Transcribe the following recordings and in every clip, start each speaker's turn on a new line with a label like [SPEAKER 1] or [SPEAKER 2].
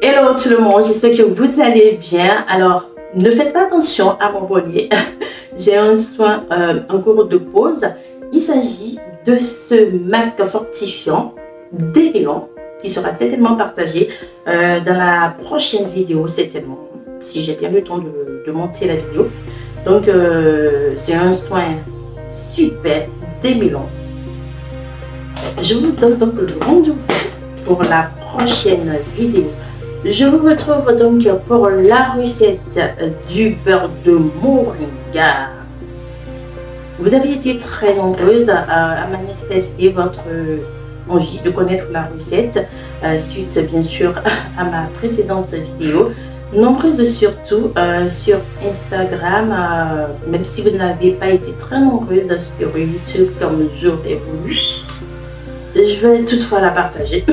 [SPEAKER 1] Hello tout le monde, j'espère que vous allez bien. Alors, ne faites pas attention à mon bonnet. J'ai un soin en cours de pause. Il s'agit de ce masque fortifiant démêlant qui sera certainement partagé dans la prochaine vidéo, certainement, si j'ai bien le temps de monter la vidéo. Donc, c'est un soin super démêlant. Je vous donne donc le rendez-vous pour la prochaine vidéo. Je vous retrouve donc pour la recette du beurre de moringa. Vous avez été très nombreuses à manifester votre envie de connaître la recette suite bien sûr à ma précédente vidéo. Nombreuses surtout sur Instagram, même si vous n'avez pas été très nombreuses sur YouTube comme j'aurais voulu. Je vais toutefois la partager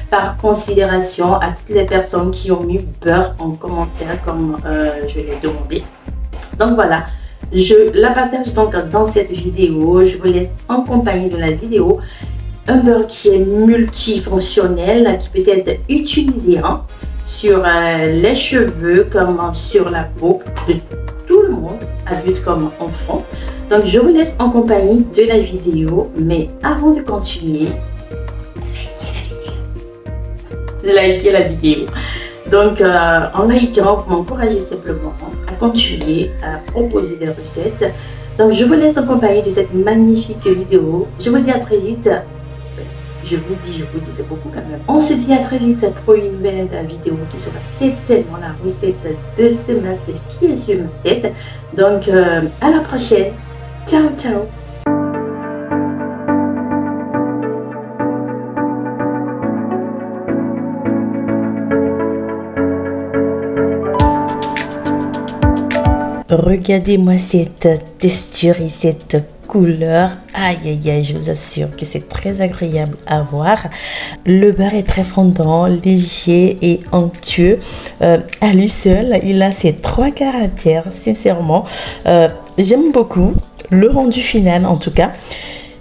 [SPEAKER 1] par considération à toutes les personnes qui ont mis beurre en commentaire comme je l'ai demandé. Donc voilà, je la partage donc dans cette vidéo. Je vous laisse en compagnie de la vidéo. Un beurre qui est multifonctionnel, qui peut être utilisé sur les cheveux comme sur la peau de tout le monde, adulte comme enfant. Donc je vous laisse en compagnie de la vidéo, mais avant de continuer, likez la vidéo. Donc en likant, vous m'encouragez simplement à continuer à proposer des recettes. Donc je vous laisse en compagnie de cette magnifique vidéo. Je vous dis à très vite. Je vous dis, c'est beaucoup quand même. On se dit à très vite pour une nouvelle vidéo qui sera certainement la recette de ce masque qui est sur ma tête. Donc à la prochaine. Ciao, ciao. Regardez-moi cette texture et cette couleur. Aïe aïe aïe, je vous assure que c'est très agréable à voir. Le beurre est très fondant, léger et onctueux. À lui seul, il a ses 3 caractères. Sincèrement, j'aime beaucoup le rendu final. En tout cas,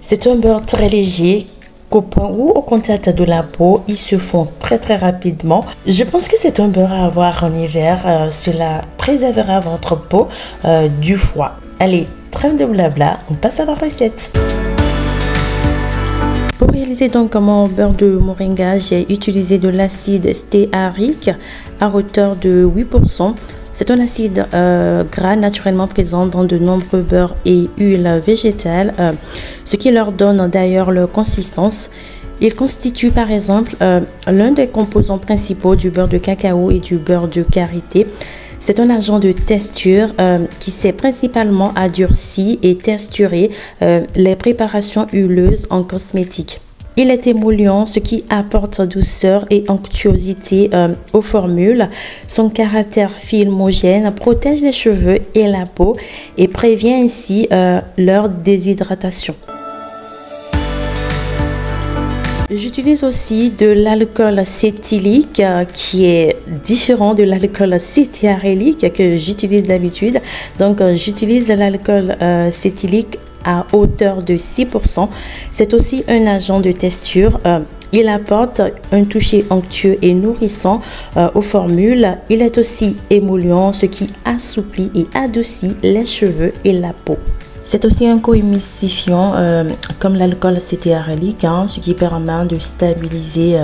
[SPEAKER 1] c'est un beurre très léger, qu'au point où au contact de la peau, ils se font très rapidement. Je pense que c'est un beurre à avoir en hiver. Cela préservera votre peau du froid. Allez, trêve de blabla, on passe à la recette. Pour réaliser donc mon beurre de moringa, j'ai utilisé de l'acide stéarique à hauteur de 8%. C'est un acide gras naturellement présent dans de nombreux beurres et huiles végétales, ce qui leur donne d'ailleurs leur consistance. Il constitue par exemple l'un des composants principaux du beurre de cacao et du beurre de karité. C'est un agent de texture qui sait principalement adoucir et texturer les préparations huileuses en cosmétique. Il est émollient, ce qui apporte douceur et onctuosité aux formules. Son caractère filmogène protège les cheveux et la peau et prévient ainsi leur déshydratation. J'utilise aussi de l'alcool cétylique qui est différent de l'alcool cétiarylique que j'utilise d'habitude. Donc j'utilise l'alcool cétylique à hauteur de 6%. C'est aussi un agent de texture. Il apporte un toucher onctueux et nourrissant aux formules. Il est aussi émollient, ce qui assouplit et adoucit les cheveux et la peau. C'est aussi un co-émulsifiant comme l'alcool cétiarylique, ce qui permet de stabiliser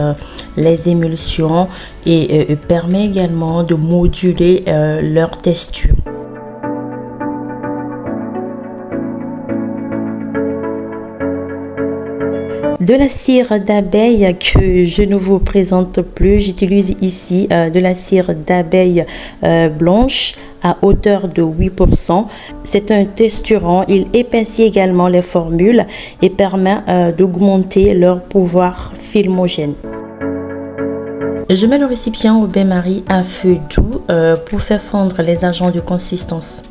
[SPEAKER 1] les émulsions et permet également de moduler leur texture. De la cire d'abeille que je ne vous présente plus, j'utilise ici de la cire d'abeille blanche à hauteur de 8%. C'est un texturant, il épaissit également les formules et permet d'augmenter leur pouvoir filmogène. Je mets le récipient au bain-marie à feu doux pour faire fondre les agents de consistance.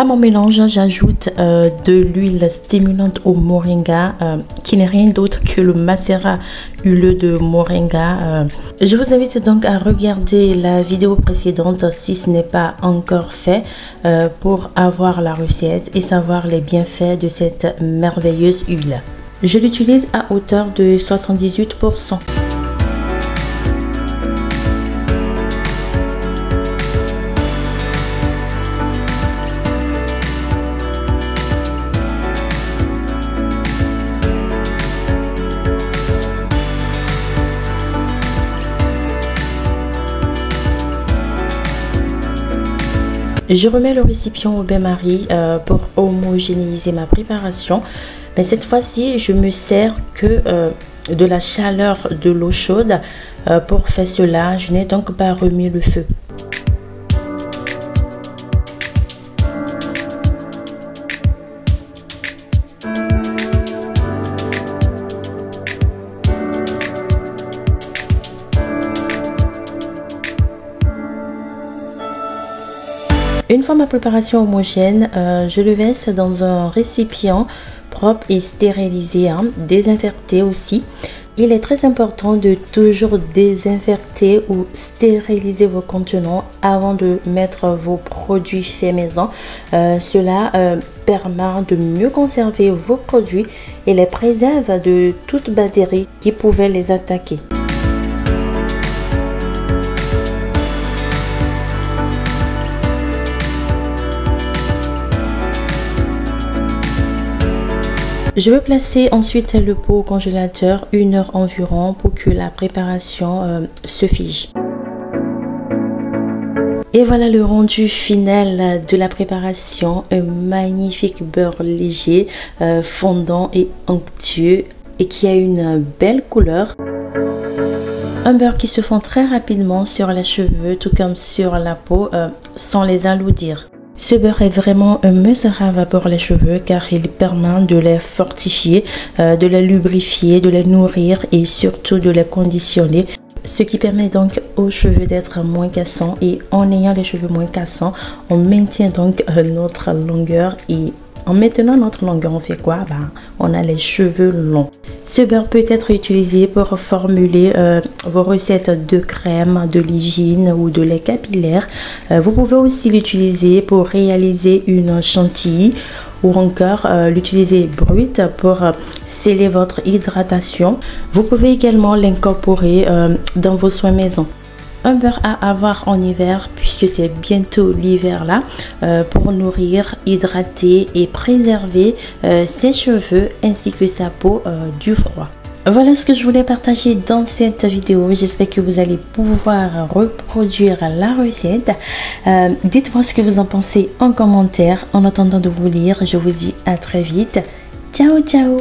[SPEAKER 1] À mon mélange, j'ajoute de l'huile stimulante au moringa qui n'est rien d'autre que le macérat huileux de moringa. Je vous invite donc à regarder la vidéo précédente si ce n'est pas encore fait pour avoir la recette et savoir les bienfaits de cette merveilleuse huile. Je l'utilise à hauteur de 78%. Je remets le récipient au bain-marie pour homogénéiser ma préparation. Mais cette fois-ci, je me sers que de la chaleur de l'eau chaude. Pour faire cela, je n'ai donc pas remis le feu. Une fois ma préparation homogène, je le verse dans un récipient propre et stérilisé, désinfecté aussi. Il est très important de toujours désinfecter ou stériliser vos contenants avant de mettre vos produits faits maison. Cela permet de mieux conserver vos produits et les préserve de toute bactérie qui pouvait les attaquer. Je vais placer ensuite le pot au congélateur 1 heure environ pour que la préparation se fige. Et voilà le rendu final de la préparation. Un magnifique beurre léger, fondant et onctueux et qui a une belle couleur. Un beurre qui se fond très rapidement sur les cheveux tout comme sur la peau sans les alourdir. Ce beurre est vraiment un must-have pour les cheveux car il permet de les fortifier, de les lubrifier, de les nourrir et surtout de les conditionner. Ce qui permet donc aux cheveux d'être moins cassants et en ayant les cheveux moins cassants, on maintient donc notre longueur et en maintenant notre longueur, on fait quoi? On a les cheveux longs. Ce beurre peut être utilisé pour formuler vos recettes de crème, de légine ou de lait capillaire. Vous pouvez aussi l'utiliser pour réaliser une chantilly ou encore l'utiliser brut pour sceller votre hydratation. Vous pouvez également l'incorporer dans vos soins maison. Un beurre à avoir en hiver puisque c'est bientôt l'hiver là pour nourrir, hydrater et préserver ses cheveux ainsi que sa peau du froid. Voilà ce que je voulais partager dans cette vidéo. J'espère que vous allez pouvoir reproduire la recette. Dites-moi ce que vous en pensez en commentaire. En attendant de vous lire, je vous dis à très vite. Ciao ciao.